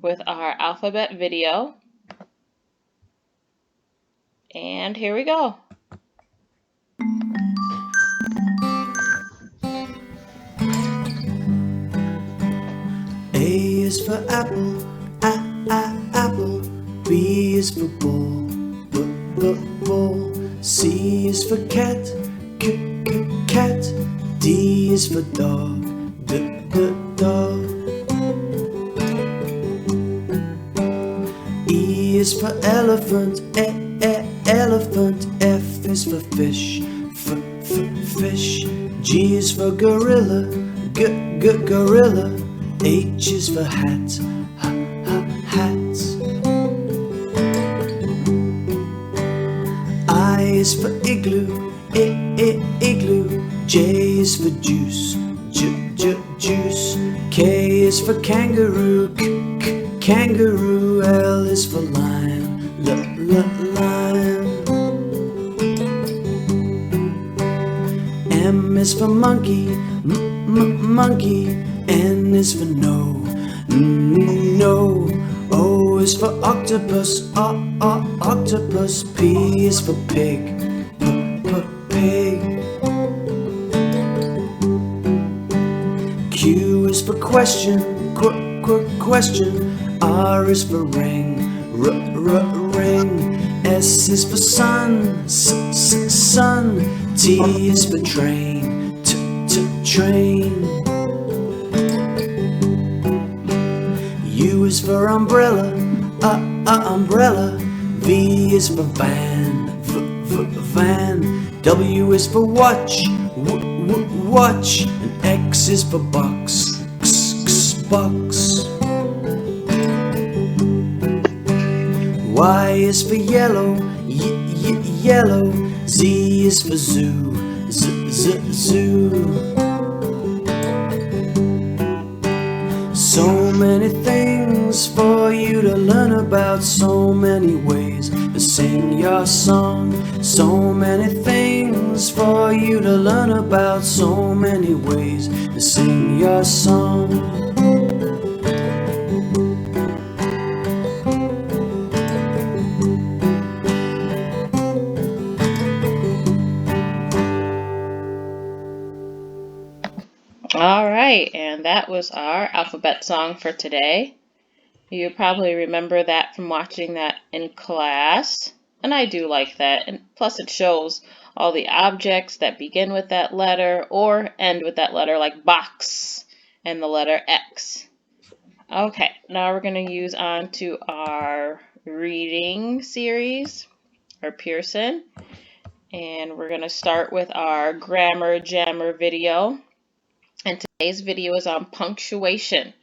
with our alphabet video. And here we go. A is for apple, apple. B is for bull, bull. C is for cat, cat. D is for dog, dog. E is for elephant, elephant. F is for fish, fish. G is for gorilla, gorilla. H is for hat, hat. I is for igloo, igloo. J is for juice, juice. K is for kangaroo, kangaroo. L is for lion, lion. M is for monkey, monkey. N is for no, no. O is for octopus, octopus. P is for pig, pig. Q is for question, question. R is for ring, ring. S is for sun, sun. T is for train, train. U is for umbrella, umbrella. V is for van, van. W is for watch, watch. And X is for box, box. Y is for yellow, yellow. Z is for zoo, zoo. So many things for you to learn about, so many ways to sing your song. So many things for you to learn about, so many ways to sing your song. All right, and that was our alphabet song for today. You probably remember that from watching that in class, and I do like that. And plus it shows all the objects that begin with that letter or end with that letter, like box and the letter X. Okay, now we're going to use on to our reading series, our Pearson, and we're going to start with our Grammar Jammer video. And today's video is on punctuation.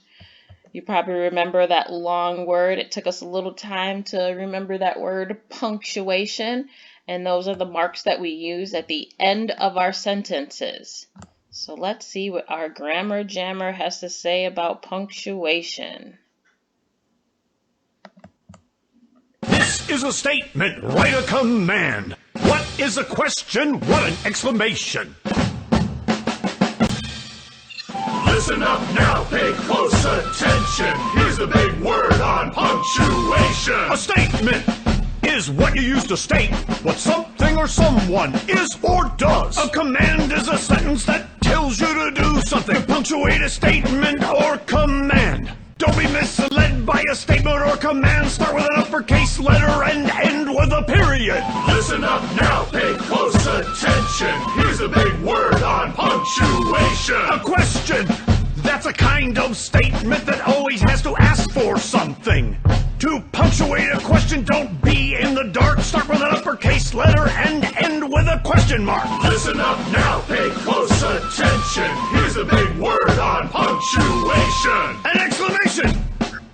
You probably remember that long word. It took us a little time to remember that word, punctuation. And those are the marks that we use at the end of our sentences. So let's see what our Grammar Jammer has to say about punctuation. This is a statement, write a command. What is a question? What an exclamation. Listen up now, pay close attention. Here's the big word on punctuation. A statement is what you use to state what something or someone is or does. A command is a sentence that tells you to do something. To punctuate a statement or command. Don't be misled by a statement or command. Start with an uppercase letter and end with a period. Listen up now, pay close attention. Here's a big word on punctuation. A question. That's a kind of statement that always has to ask for something. To punctuate a question, don't be in the dark. Start with an uppercase letter and end with a question mark. Listen up now, pay close attention. Here's a big word on punctuation. An exclamation.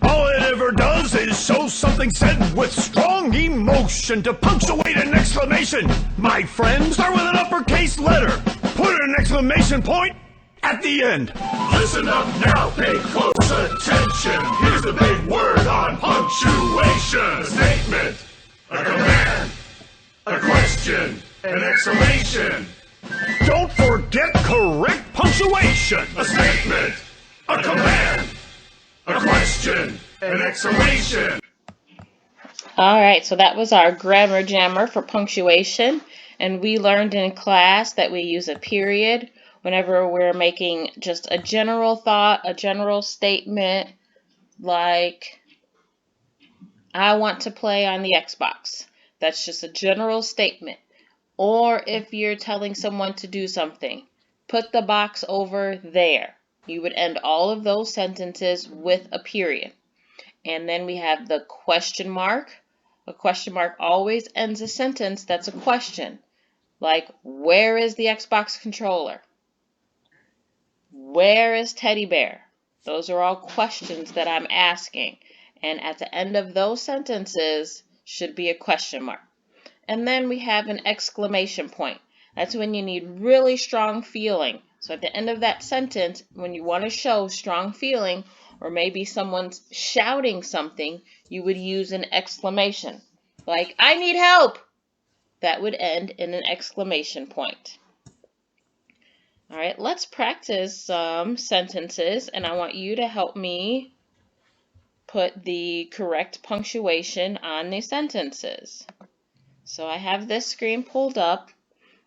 All it ever does is show something said with strong emotion. To punctuate an exclamation, my friend, start with an uppercase letter. Put an exclamation point at the end. Listen up now, pay close attention. Here's the big word on punctuation. A statement, a command, a question, an exclamation. Don't forget correct punctuation. A statement, a command, a question, An exclamation. All right, so that was our grammar jammer for punctuation. And we learned in class that we use a period whenever we're making just a general thought, a general statement, like, I want to play on the Xbox. That's just a general statement. Or if you're telling someone to do something, put the box over there. You would end all of those sentences with a period. And then we have the question mark. A question mark always ends a sentence that's a question. Like, where is the Xbox controller? Where is Teddy Bear? Those are all questions that I'm asking. And at the end of those sentences should be a question mark. And then we have an exclamation point. That's when you need really strong feeling. So at the end of that sentence, when you want to show strong feeling, or maybe someone's shouting something, you would use an exclamation. Like, I need help! That would end in an exclamation point. All right, let's practice some sentences, and I want you to help me put the correct punctuation on the sentences. So I have this screen pulled up.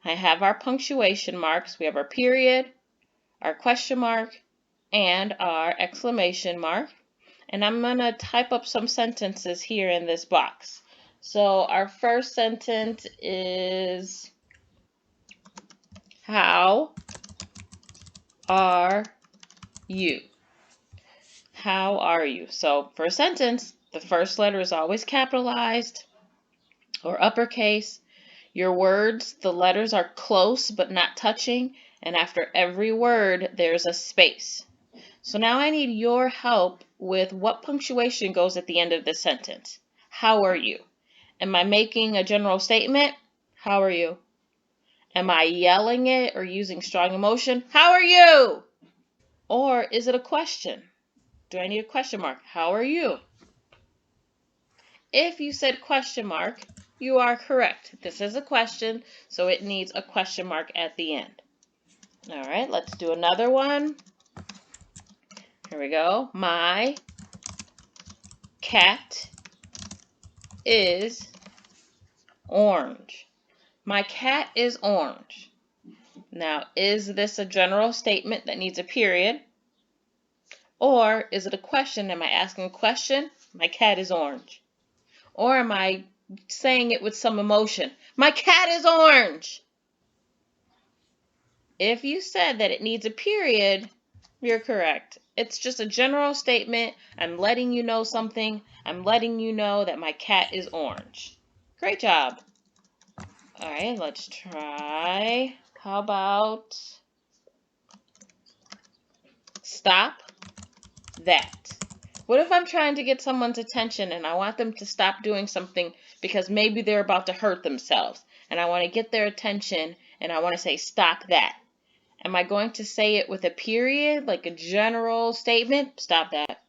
I have our punctuation marks. We have our period, our question mark, and our exclamation mark. And I'm going to type up some sentences here in this box. So our first sentence is, how are you? How are you? So for a sentence, the first letter is always capitalized or uppercase. Your words, the letters are close but not touching, and after every word, there's a space. So now I need your help with what punctuation goes at the end of this sentence. How are you? Am I making a general statement? How are you? Am I yelling it or using strong emotion? How are you? Or is it a question? Do I need a question mark? How are you? If you said question mark, you are correct. This is a question, so it needs a question mark at the end. All right, let's do another one. Here we go. My cat is orange. My cat is orange. Now, is this a general statement that needs a period? Or is it a question? Am I asking a question? My cat is orange. Or am I saying it with some emotion? My cat is orange. If you said that it needs a period, you're correct. It's just a general statement. I'm letting you know something. I'm letting you know that my cat is orange. Great job. All right, let's try. How about stop that? What if I'm trying to get someone's attention and I want them to stop doing something because maybe they're about to hurt themselves and I want to get their attention and I want to say stop that? Am I going to say it with a period, like a general statement? Stop that.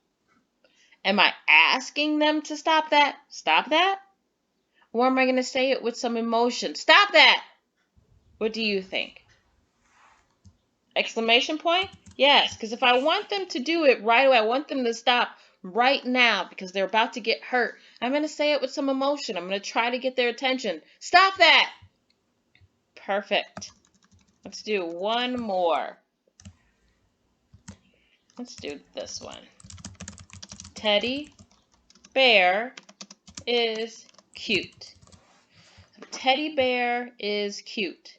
Am I asking them to stop that? Stop that? Or am I going to say it with some emotion? Stop that! What do you think? Exclamation point? Yes, because if I want them to do it right away, I want them to stop right now because they're about to get hurt, I'm going to say it with some emotion. I'm going to try to get their attention. Stop that! Perfect. Let's do one more. Let's do this one. Teddy Bear is cute. Teddy Bear is cute.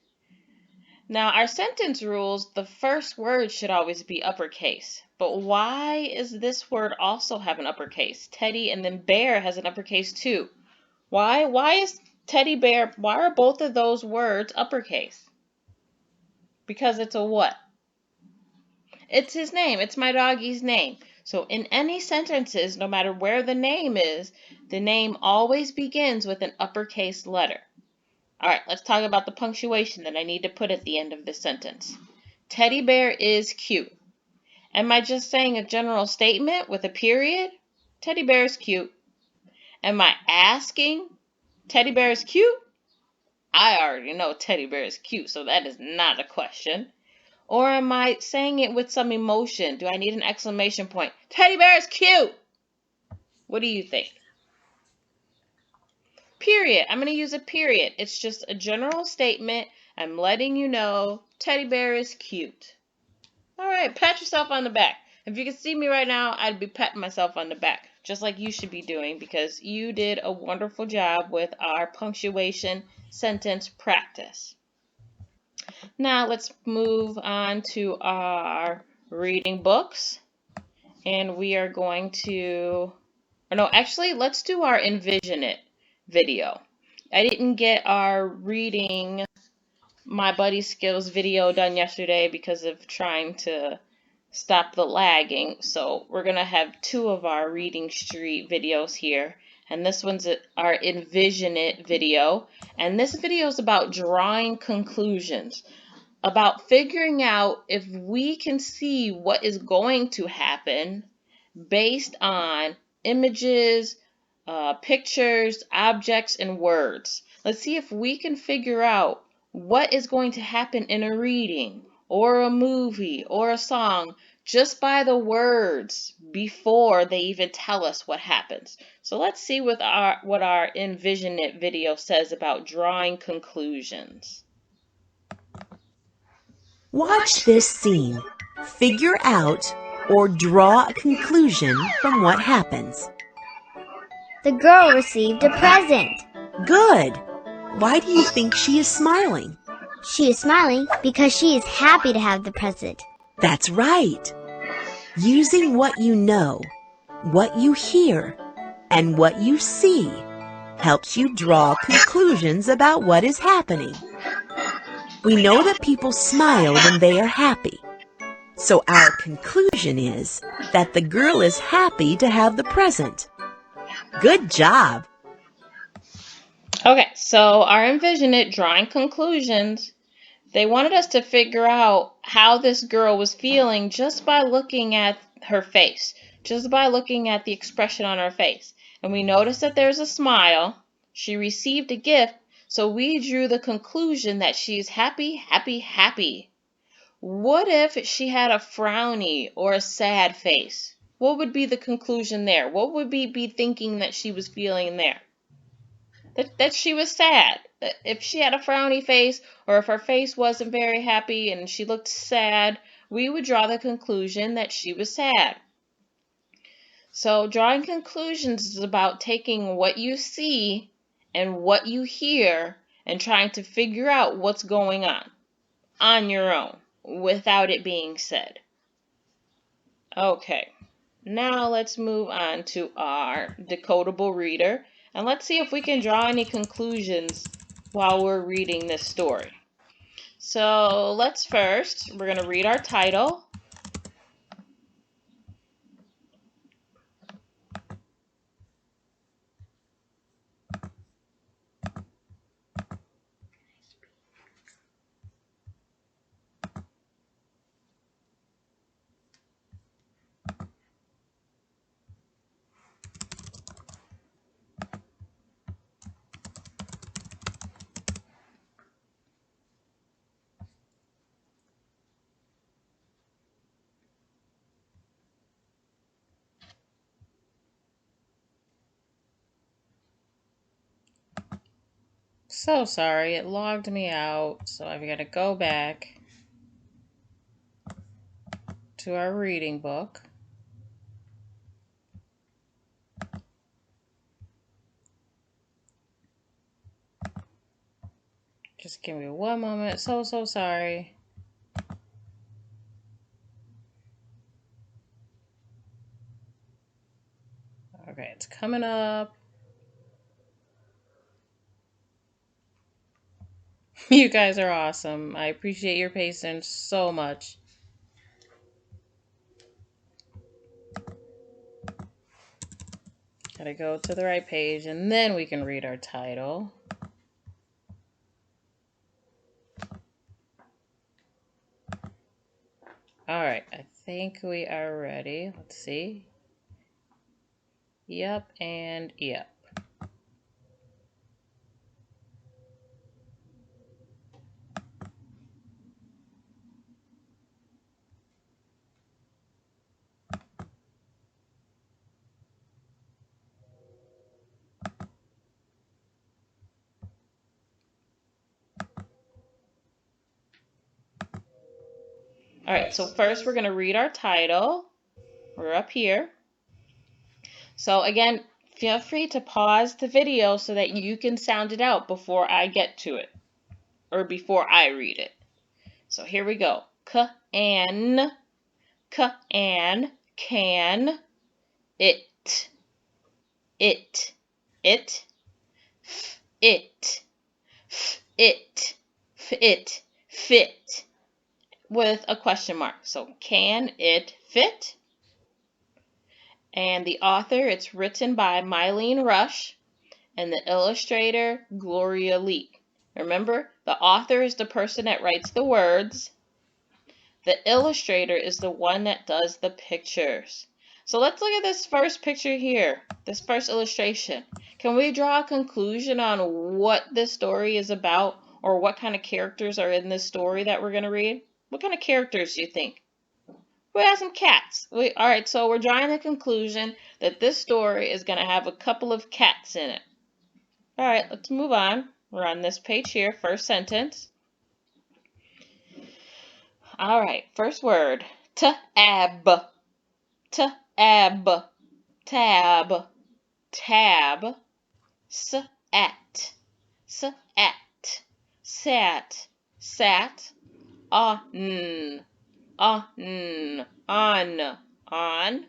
Now, our sentence rules, the first word should always be uppercase. But why is this word also have an uppercase? Teddy and then bear has an uppercase too. Why? Why is teddy bear, why are both of those words uppercase? Because it's a what? It's his name. It's my doggie's name. So in any sentences, no matter where the name is, the name always begins with an uppercase letter. All right, let's talk about the punctuation that I need to put at the end of this sentence. Teddy bear is cute. Am I just saying a general statement with a period? Teddy bear is cute. Am I asking teddy bear is cute? I already know teddy bear is cute, so that is not a question. Or am I saying it with some emotion? Do I need an exclamation point? Teddy bear is cute. What do you think? Period. I'm going to use a period. It's just a general statement. I'm letting you know teddy bear is cute. All right, pat yourself on the back. If you could see me right now, I'd be patting myself on the back, just like you should be doing, because you did a wonderful job with our punctuation sentence practice. Now let's move on to our reading books. And we are going to, or no, actually, let's do our Envision It video. I didn't get our reading my buddy skills video done yesterday because of trying to stop the lagging. So we're going to have two of our Reading Street videos here. And this one's our Envision It video. And this video is about drawing conclusions, about figuring out if we can see what is going to happen based on images, pictures, objects, and words. Let's see if we can figure out what is going to happen in a reading or a movie or a song just by the words before they even tell us what happens. So let's see what our Envision It video says about drawing conclusions. Watch this scene. Figure out or draw a conclusion from what happens. The girl received a present. Good. Why do you think she is smiling? She is smiling because she is happy to have the present. That's right. Using what you know, what you hear, and what you see helps you draw conclusions about what is happening. We know that people smile when they are happy. So our conclusion is that the girl is happy to have the present. Good job. Okay, so our Envision It drawing conclusions. They wanted us to figure out how this girl was feeling just by looking at her face, just by looking at the expression on her face. And we noticed that there's a smile. She received a gift, so we drew the conclusion that she's happy, happy, happy. What if she had a frowny or a sad face? What would be the conclusion there? What would we be thinking that she was feeling there? That she was sad. If she had a frowny face, or if her face wasn't very happy and she looked sad, we would draw the conclusion that she was sad. So drawing conclusions is about taking what you see and what you hear and trying to figure out what's going on your own without it being said. Okay, now let's move on to our Decodable Reader, and let's see if we can draw any conclusions while we're reading this story. So we're going to read our title. So sorry, it logged me out, so I've got to go back to our reading book. Just give me one moment. So sorry. Okay, it's coming up. You guys are awesome. I appreciate your patience so much. Gotta go to the right page and then we can read our title. Alright, I think we are ready. Let's see. Yep and yep. Alright, so first we're going to read our title. We're up here. So again, feel free to pause the video so that you can sound it out before I get to it, or before I read it. So here we go. Can, can, it, it, it, fit, with a question mark. So can it fit? And the author, it's written by Mylene Rush, and the illustrator, Gloria Leak. Remember, the author is the person that writes the words. The illustrator is the one that does the pictures. So let's look at this first picture here, this first illustration. Can we draw a conclusion on what this story is about, or what kind of characters are in this story that we're going to read? What kind of characters do you think? We have some cats. Alright, so we're drawing the conclusion that this story is going to have a couple of cats in it. Alright, let's move on. We're on this page here, first sentence. Alright, first word. Tab. Tab. Tab. Tab. Sat. Sat. Sat. Sat. On. On. On.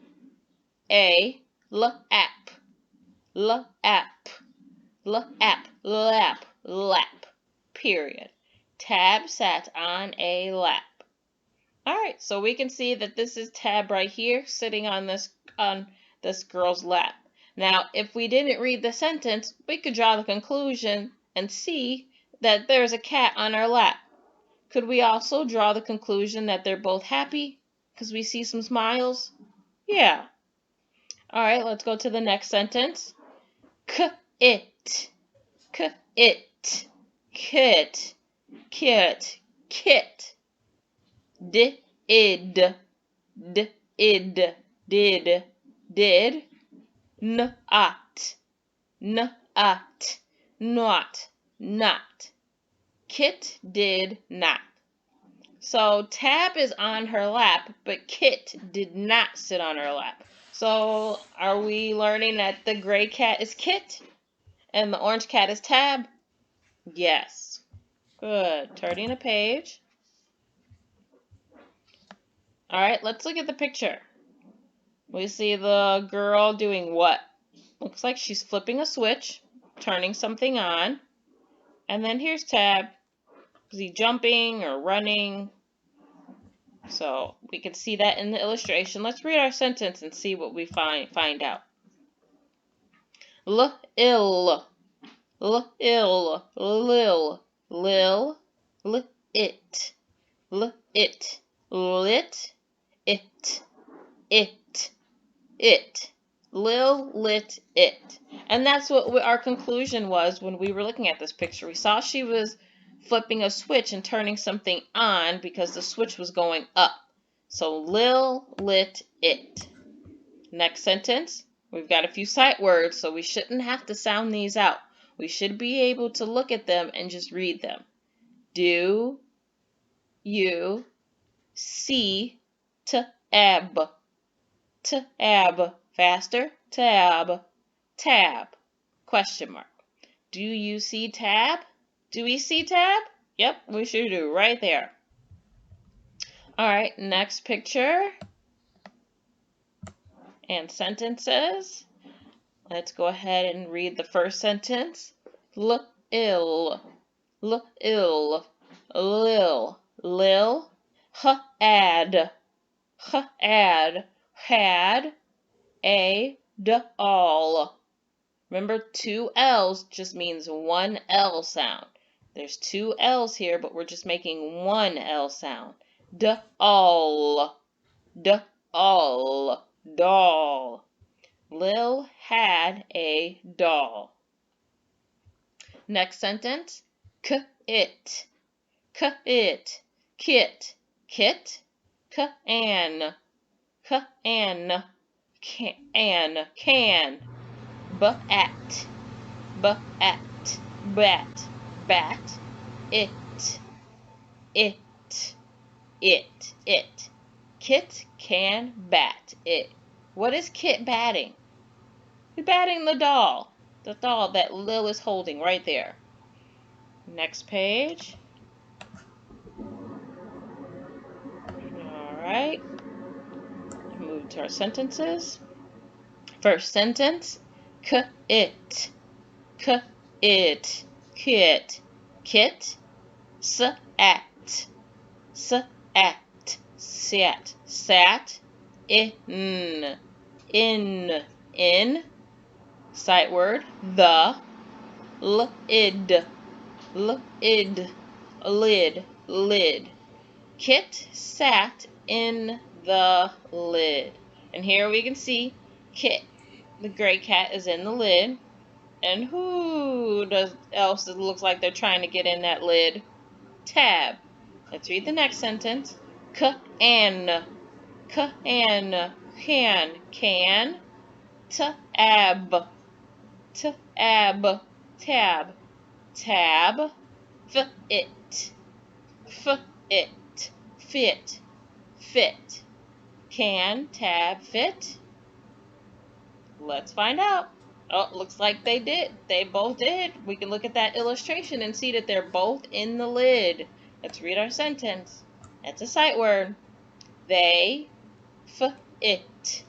A. Lap. Lap. Lap. Lap. Lap. Period. Tab sat on a lap. Alright, so we can see that this is Tab right here, sitting on this girl's lap. Now, if we didn't read the sentence, we could draw the conclusion and see that there's a cat on her lap. Could we also draw the conclusion that they're both happy? Because we see some smiles? Yeah. Alright, let's go to the next sentence. It. It. Kit. Kit. Kit. Did. Did. Did. Not. Not. Not. Kit did not. So Tab is on her lap, but Kit did not sit on her lap. So are we learning that the gray cat is Kit and the orange cat is Tab? Yes. Good. Turning a page. Alright, let's look at the picture. We see the girl doing what? Looks like she's flipping a switch, turning something on. And then here's Tab. Is he jumping or running? So we can see that in the illustration. Let's read our sentence and see what we find out. Ill. Ill. Lil. Lil. It. It. Lit. It. Lil lit it. And that's what our conclusion was when we were looking at this picture. We saw she was flipping a switch and turning something on because the switch was going up. So Lil lit it. Next sentence. We've got a few sight words, so we shouldn't have to sound these out. We should be able to look at them and just read them. Do you see tab? Tab. Faster. Tab. Tab. Question mark. Do you see Tab? Do we see Tab? Yep, we sure do. Right there. Alright, next picture. And sentences. Let's go ahead and read the first sentence. Ill. Ill. Lil. Lil. Had. Had. Had. A doll. Remember, two L's just means one L sound. There's two L's here, but we're just making one L sound. Doll. Doll. Doll. Lil had a doll. Next sentence. It. It. Kit. Kit. Can. Can. Can. Bat. Bat. Bat. Bat. It. it. Kit can bat it. What is Kit batting? He's batting the doll that Lil is holding right there. Next page. All right. Move to our sentences. First sentence. K-it. K-it. Kit. Kit. S-at. S-at. Sat. Sat. In. In. Sight word. The. Lid. Lid. Lid. Lid. Kit sat in the lid. And here we can see Kit, the gray cat, is in the lid. And who else looks like they're trying to get in that lid? Tab. Let's read the next sentence. Can. Can. Tab. Tab. Tab. Tab. Fit. Fit. Fit. Fit. Can tab fit? Let's find out. Oh, looks like they did. They both did. We can look at that illustration and see that they're both in the lid. Let's read our sentence. That's a sight word. They fit.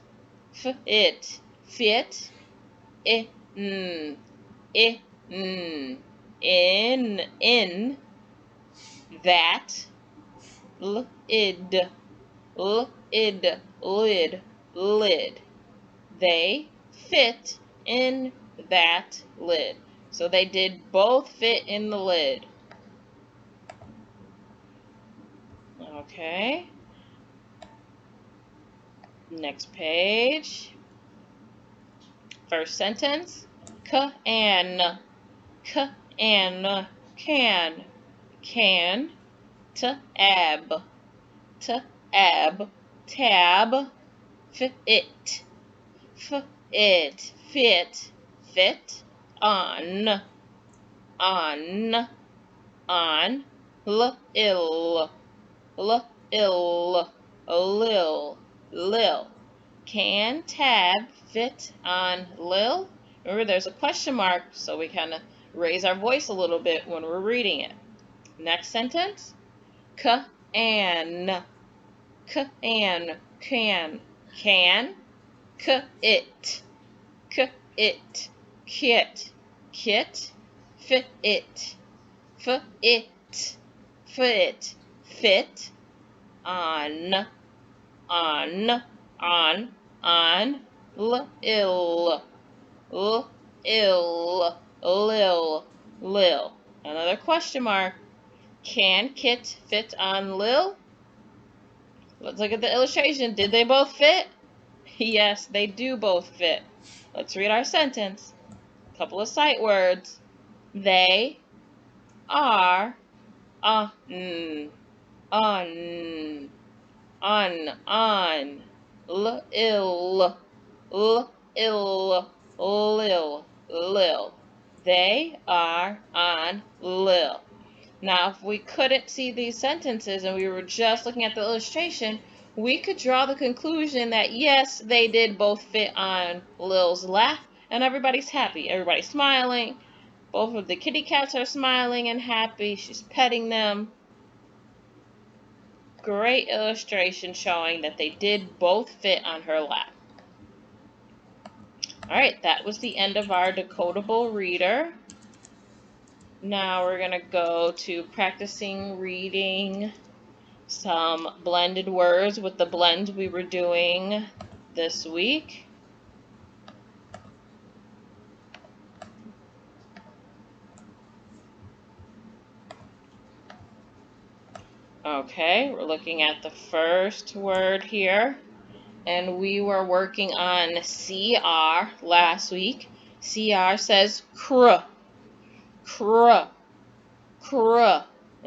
Fit. Fit. In. In. That. Lid. Lid. They fit in that lid. So they did both fit in the lid. Okay. Next page. First sentence. Can. Can. Tab. Tab. Fit. Fit. On. Lil. Lil. Can tab fit on Lil? Remember, there's a question mark, so we kind of raise our voice a little bit when we're reading it. Next sentence. Can. Can. It. Kit. Fit. Fit. On. Lil. Another question mark. Can Kit fit on Lil? Let's look at the illustration. Did they both fit? Yes, they do both fit. Let's read our sentence. A couple of sight words. They are on. Lil. They are on Lil. Now, if we couldn't see these sentences and we were just looking at the illustration, we could draw the conclusion that yes, they did both fit on Lil's lap, and everybody's happy. Everybody's smiling. Both of the kitty cats are smiling and happy. She's petting them. Great illustration showing that they did both fit on her lap. Alright, that was the end of our Decodable Reader. Now we're going to go to practicing reading some blended words with the blends we were doing this week. Okay, we're looking at the first word here. And we were working on CR last week. CR says cr. And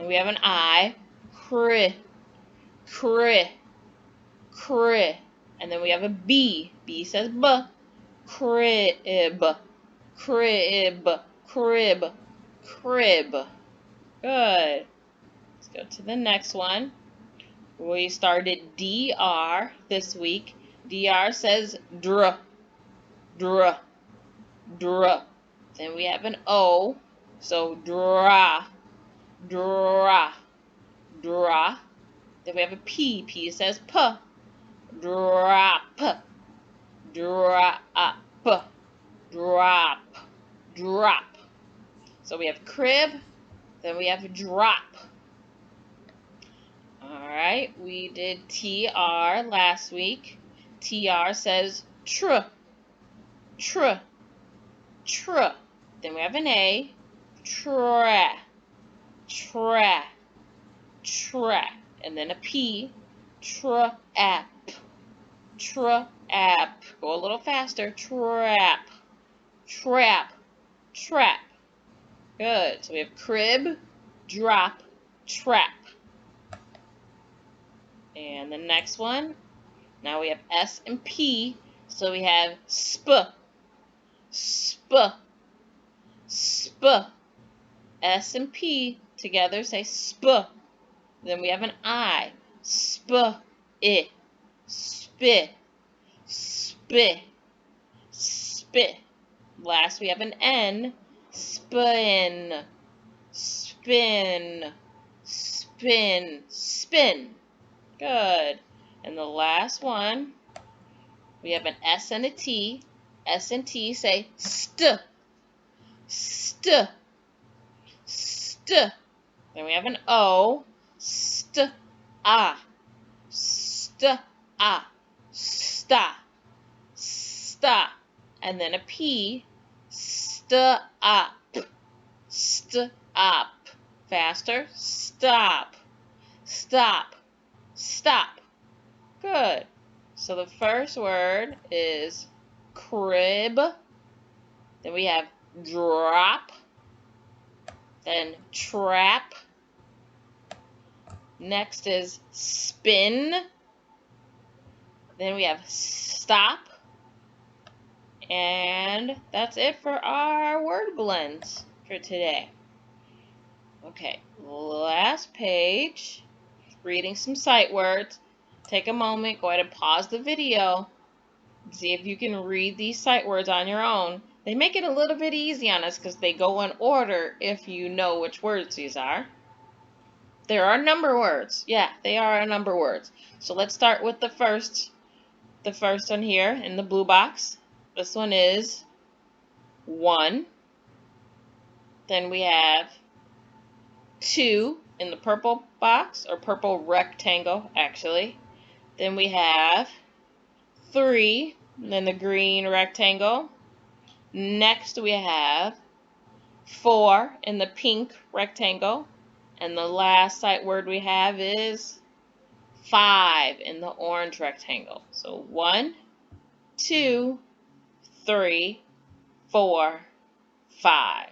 we have an I. Cri. And then we have a B. B says B. Crib. Good. Let's go to the next one. We started DR this week. DR says dr, dr, dr. Then we have an O, so dra, dra, dra. Then we have a P. P says P, drop, drop, drop, drop. So we have crib, then we have drop. Alright, we did TR last week. TR says tr, tr, tr. Then we have an A, tra, tra, tra. And then a P, trap, trap. Go a little faster, trap, trap, trap. Good. So we have crib, drop, trap. And the next one, now we have S and P, so we have sp, sp, sp. S and P together say sp. Then we have an I, sp, it, spit, spit, spit. Last we have an N, spin, spin, spin, spin. Good. And the last one, we have an S and a T. S and T say st, st, st. Then we have an O, st, ah, st, ah, sta, sta. And then a P, st, up, st, up. Faster, stop, stop, stop. Good. So the first word is crib. Then we have drop. Then trap. Next is spin. Then we have stop. And that's it for our word blends for today. Okay, last page. Reading some sight words. Take a moment, go ahead and pause the video. See if you can read these sight words on your own. They make it a little bit easy on us because they go in order if you know which words these are. There are number words. Yeah, they are number words. So let's start with the first one here in the blue box. This one is 1. Then we have 2 in the purple box, or purple rectangle actually. Then we have 3 in the green rectangle. Next we have 4 in the pink rectangle. And the last sight word we have is 5 in the orange rectangle. So 1, 2, 3, 4, 5.